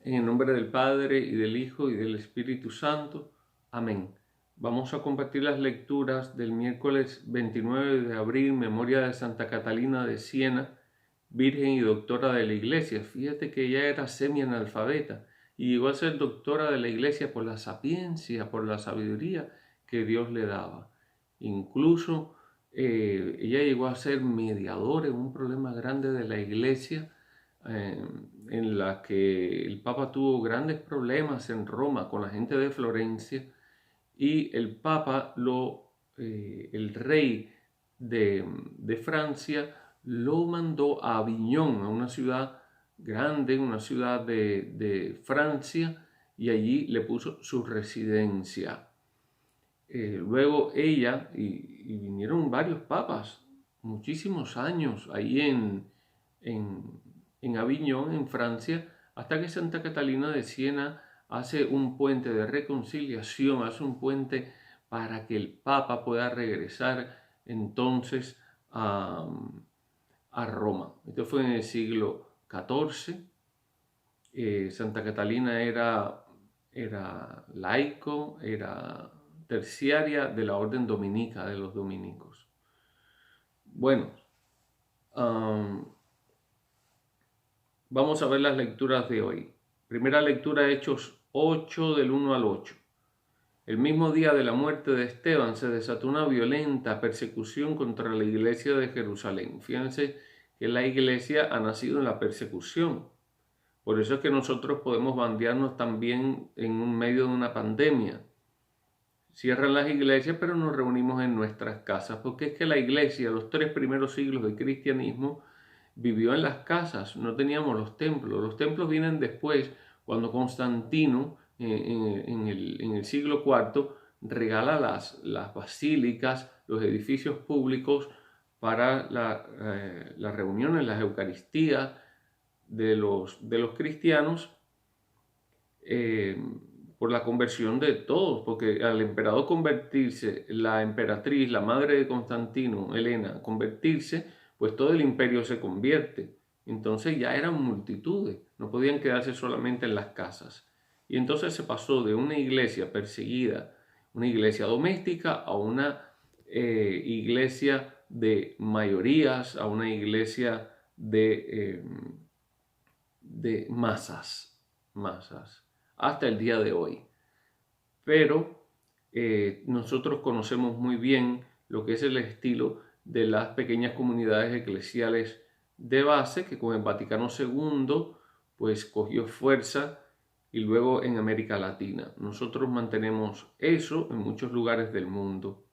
En el nombre del Padre, y del Hijo, y del Espíritu Santo. Amén. Vamos a compartir las lecturas del miércoles 29 de abril, memoria de Santa Catalina de Siena, virgen y doctora de la Iglesia. Fíjate que ella era semi-analfabeta y llegó a ser doctora de la Iglesia por la sapiencia, por la sabiduría que Dios le daba. Incluso ella llegó a ser mediadora en un problema grande de la Iglesia, en la que el Papa tuvo grandes problemas en Roma con la gente de Florencia, y el Papa, el rey de Francia, lo mandó a Aviñón, a una ciudad grande, una ciudad de Francia, y allí le puso su residencia. Luego ella, y vinieron varios papas, muchísimos años ahí en Aviñón, en Francia, hasta que Santa Catalina de Siena hace un puente de reconciliación, hace un puente para que el Papa pueda regresar entonces a Roma. Esto fue en el siglo XIV. Santa Catalina era laico, era terciaria de la orden dominica, de los dominicos. Bueno, vamos a ver las lecturas de hoy. Primera lectura, Hechos 8, del 1 al 8. El mismo día de la muerte de Esteban se desató una violenta persecución contra la iglesia de Jerusalén. Fíjense que la iglesia ha nacido en la persecución. Por eso es que nosotros podemos bandearnos también en un medio de una pandemia. Cierran las iglesias, pero nos reunimos en nuestras casas, porque es que la iglesia, los 3 primeros siglos del cristianismo, vivió en las casas, no teníamos los templos. Los templos vienen después, cuando Constantino, en el siglo IV, regala las basílicas, los edificios públicos para las reuniones, las eucaristías de los cristianos, por la conversión de todos, porque al emperador convertirse, la emperatriz, la madre de Constantino, Helena, convertirse, pues todo el imperio se convierte. Entonces ya eran multitudes, no podían quedarse solamente en las casas. Y entonces se pasó de una iglesia perseguida, una iglesia doméstica, a una iglesia de mayorías, a una iglesia de masas, hasta el día de hoy. Pero nosotros conocemos muy bien lo que es el estilo de las pequeñas comunidades eclesiales de base, que con el Vaticano II pues cogió fuerza, y luego en América Latina. Nosotros mantenemos eso en muchos lugares del mundo.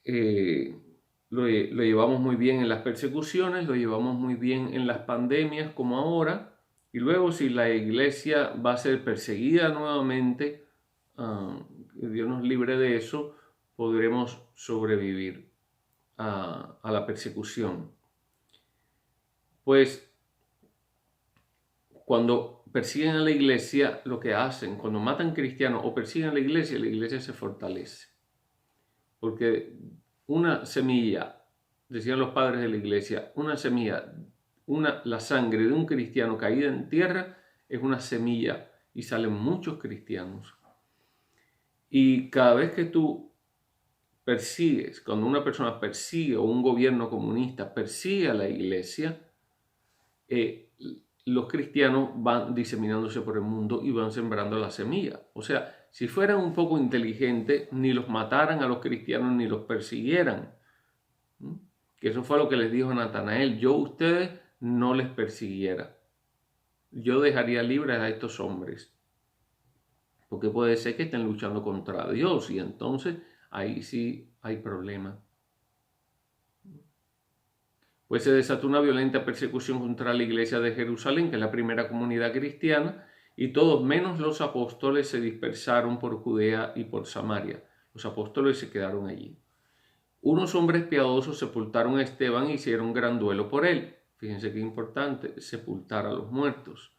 Lo llevamos muy bien en las persecuciones, lo llevamos muy bien en las pandemias como ahora, y luego si la iglesia va a ser perseguida nuevamente, que Dios nos libre de eso, podremos sobrevivir a la persecución. Pues cuando persiguen a la iglesia, lo que hacen, cuando matan cristianos o persiguen a la iglesia se fortalece. Porque una semilla, decían los padres de la iglesia, una semilla, la sangre de un cristiano caída en tierra es una semilla, y salen muchos cristianos. Y cada vez que tú persigues, cuando una persona persigue, o un gobierno comunista persigue a la iglesia, los cristianos van diseminándose por el mundo y van sembrando la semilla. O sea, si fueran un poco inteligentes, ni los mataran a los cristianos ni los persiguieran. Que eso fue lo que les dijo Natanael: yo a ustedes no les persiguiera, yo dejaría libres a estos hombres, porque puede ser que estén luchando contra Dios, y entonces ahí sí hay problema. Pues se desató una violenta persecución contra la iglesia de Jerusalén, que es la primera comunidad cristiana, y todos menos los apóstoles se dispersaron por Judea y por Samaria. Los apóstoles se quedaron allí. Unos hombres piadosos sepultaron a Esteban e hicieron gran duelo por él. Fíjense qué importante, sepultar a los muertos.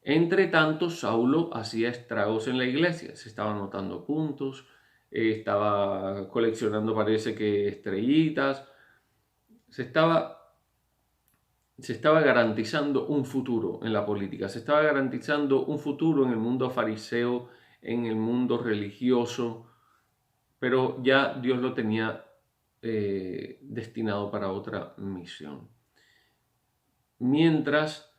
Entre tanto, Saulo hacía estragos en la iglesia. Se estaba anotando puntos, estaba coleccionando, parece que, estrellitas. Se estaba se estaba garantizando un futuro en la política, se estaba garantizando un futuro en el mundo fariseo, en el mundo religioso, pero ya Dios lo tenía destinado para otra misión. Mientras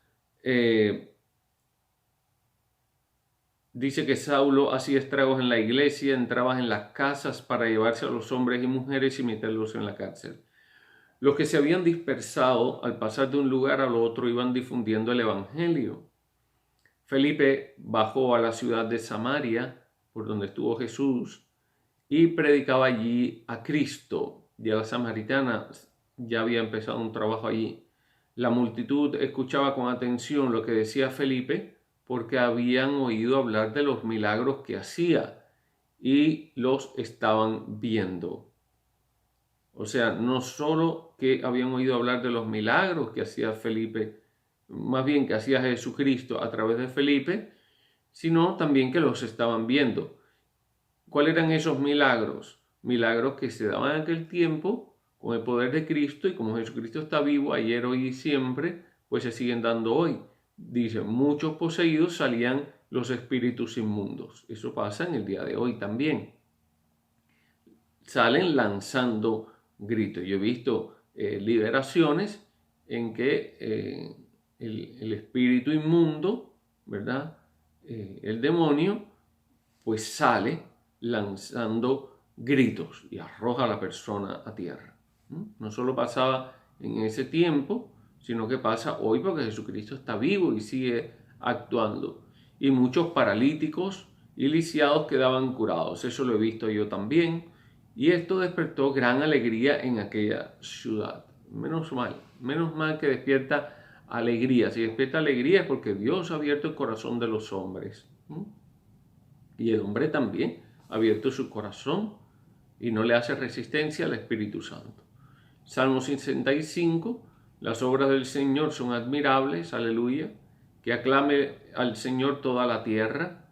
dice que Saulo hacía estragos en la iglesia, entraba en las casas para llevarse a los hombres y mujeres y meterlos en la cárcel. Los que se habían dispersado al pasar de un lugar al otro iban difundiendo el evangelio. Felipe bajó a la ciudad de Samaria, por donde estuvo Jesús, y predicaba allí a Cristo. Ya la samaritana ya había empezado un trabajo allí. La multitud escuchaba con atención lo que decía Felipe, porque habían oído hablar de los milagros que hacía y los estaban viendo. O sea, no solo que habían oído hablar de los milagros que hacía Felipe, más bien que hacía Jesucristo a través de Felipe, sino también que los estaban viendo. ¿Cuáles eran esos milagros? Milagros que se daban en aquel tiempo con el poder de Cristo, y como Jesucristo está vivo ayer, hoy y siempre, pues se siguen dando hoy. Dice, muchos poseídos salían los espíritus inmundos. Eso pasa en el día de hoy también. Salen lanzando gritos. Yo he visto liberaciones en que el espíritu inmundo, ¿verdad? El demonio, pues sale lanzando gritos y arroja a la persona a tierra. No solo pasaba en ese tiempo, sino que pasa hoy porque Jesucristo está vivo y sigue actuando. Y muchos paralíticos y lisiados quedaban curados. Eso lo he visto yo también. Y esto despertó gran alegría en aquella ciudad. Menos mal que despierta alegría. Si despierta alegría es porque Dios ha abierto el corazón de los hombres. Y el hombre también ha abierto su corazón y no le hace resistencia al Espíritu Santo. Salmo 65, las obras del Señor son admirables, aleluya. Que aclame al Señor toda la tierra.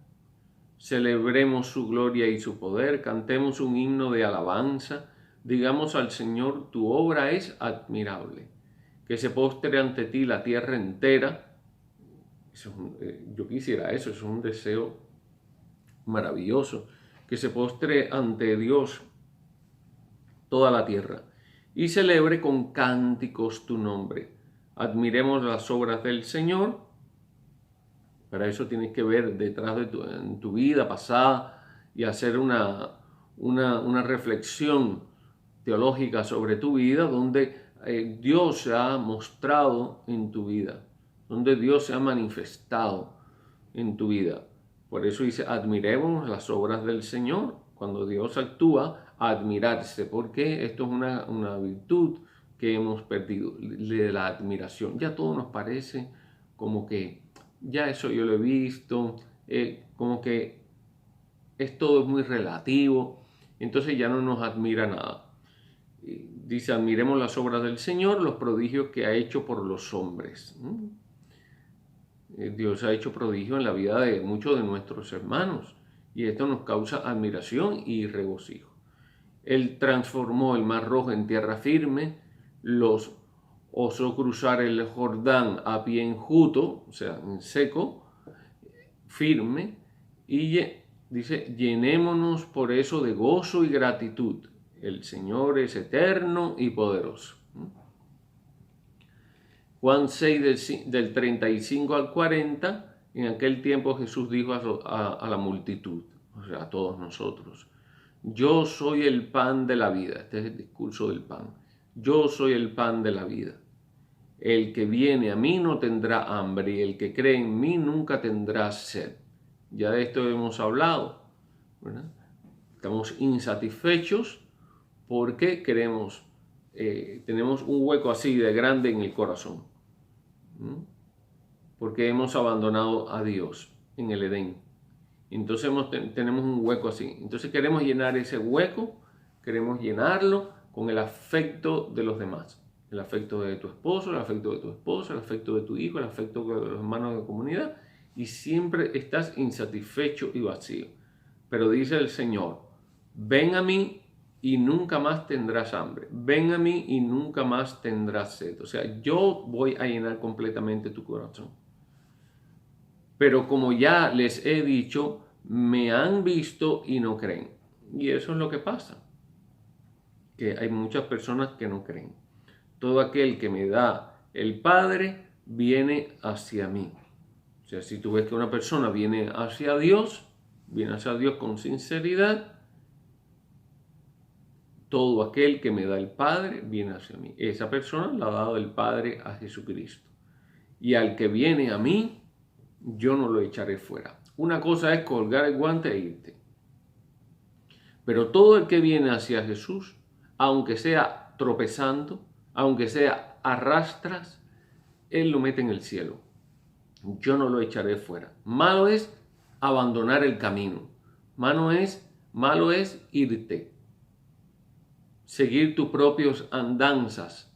Celebremos su gloria y su poder, cantemos un himno de alabanza, digamos al Señor, tu obra es admirable. Que se postre ante ti la tierra entera. Yo quisiera eso, es un deseo maravilloso. Que se postre ante Dios toda la tierra y celebre con cánticos tu nombre. Admiremos las obras del Señor. Para eso tienes que ver detrás de en tu vida pasada y hacer una reflexión teológica sobre tu vida, donde Dios se ha mostrado en tu vida, donde Dios se ha manifestado en tu vida. Por eso dice, admiremos las obras del Señor. Cuando Dios actúa, a admirarse, porque esto es una virtud que hemos perdido, de la admiración. Ya todo nos parece como que, ya eso yo lo he visto, como que todo es muy relativo, entonces ya no nos admira nada. Dice, admiremos las obras del Señor, los prodigios que ha hecho por los hombres. Dios ha hecho prodigio en la vida de muchos de nuestros hermanos y esto nos causa admiración y regocijo. Él transformó el mar rojo en tierra firme, los osó cruzar el Jordán a pie enjuto, o sea, en seco, firme, y dice, llenémonos por eso de gozo y gratitud. El Señor es eterno y poderoso. Juan 6 del 35 al 40, en aquel tiempo Jesús dijo a la multitud, o sea, a todos nosotros, yo soy el pan de la vida. Este es el discurso del pan. Yo soy el pan de la vida. El que viene a mí no tendrá hambre y el que cree en mí nunca tendrá sed. Ya de esto hemos hablado, ¿verdad? Estamos insatisfechos porque tenemos un hueco así de grande en el corazón. Porque hemos abandonado a Dios en el Edén. Entonces tenemos un hueco así. Entonces queremos llenar ese hueco, queremos llenarlo con el afecto de los demás. El afecto de tu esposo, el afecto de tu esposa, el afecto de tu hijo, el afecto de los hermanos de comunidad. Y siempre estás insatisfecho y vacío. Pero dice el Señor, ven a mí y nunca más tendrás hambre. Ven a mí y nunca más tendrás sed. O sea, yo voy a llenar completamente tu corazón. Pero como ya les he dicho, me han visto y no creen. Y eso es lo que pasa, que hay muchas personas que no creen. Todo aquel que me da el Padre viene hacia mí. O sea, si tú ves que una persona viene hacia Dios con sinceridad, todo aquel que me da el Padre viene hacia mí. Esa persona la ha dado el Padre a Jesucristo. Y al que viene a mí, yo no lo echaré fuera. Una cosa es colgar el guante e irte. Pero todo el que viene hacia Jesús, aunque sea tropezando, aunque sea arrastras, Él lo mete en el cielo. Yo no lo echaré fuera. Malo es abandonar el camino. Malo es irte. Seguir tus propias andanzas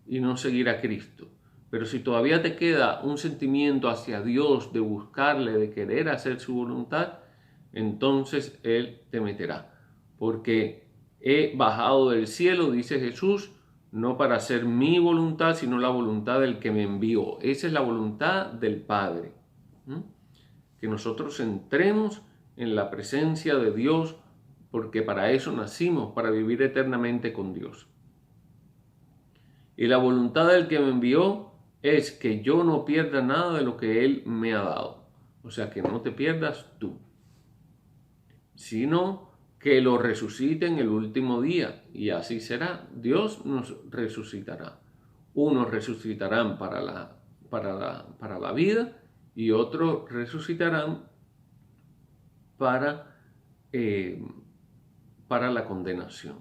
y no seguir a Cristo. Pero si todavía te queda un sentimiento hacia Dios de buscarle, de querer hacer su voluntad, entonces Él te meterá. Porque he bajado del cielo, dice Jesús, no para hacer mi voluntad, sino la voluntad del que me envió. Esa es la voluntad del Padre. Que nosotros entremos en la presencia de Dios, porque para eso nacimos, para vivir eternamente con Dios. Y la voluntad del que me envió es que yo no pierda nada de lo que Él me ha dado. O sea, que no te pierdas tú, sino que lo resucite en el último día. Y así será. Dios nos resucitará. Unos resucitarán para la vida y otros resucitarán para la condenación.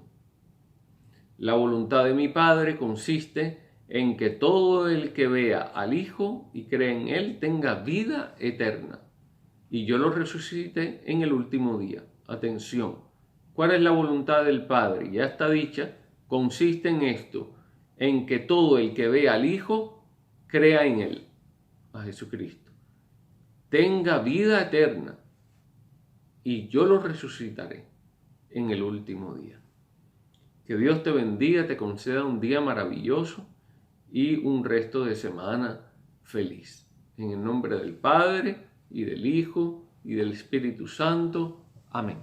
La voluntad de mi Padre consiste en que todo el que vea al Hijo y cree en Él tenga vida eterna, y yo lo resucite en el último día. Atención, ¿cuál es la voluntad del Padre? Ya está dicha, consiste en esto, en que todo el que vea al Hijo crea en Él, a Jesucristo, tenga vida eterna, y yo lo resucitaré en el último día. Que Dios te bendiga, te conceda un día maravilloso y un resto de semana feliz. En el nombre del Padre, y del Hijo, y del Espíritu Santo. Amén.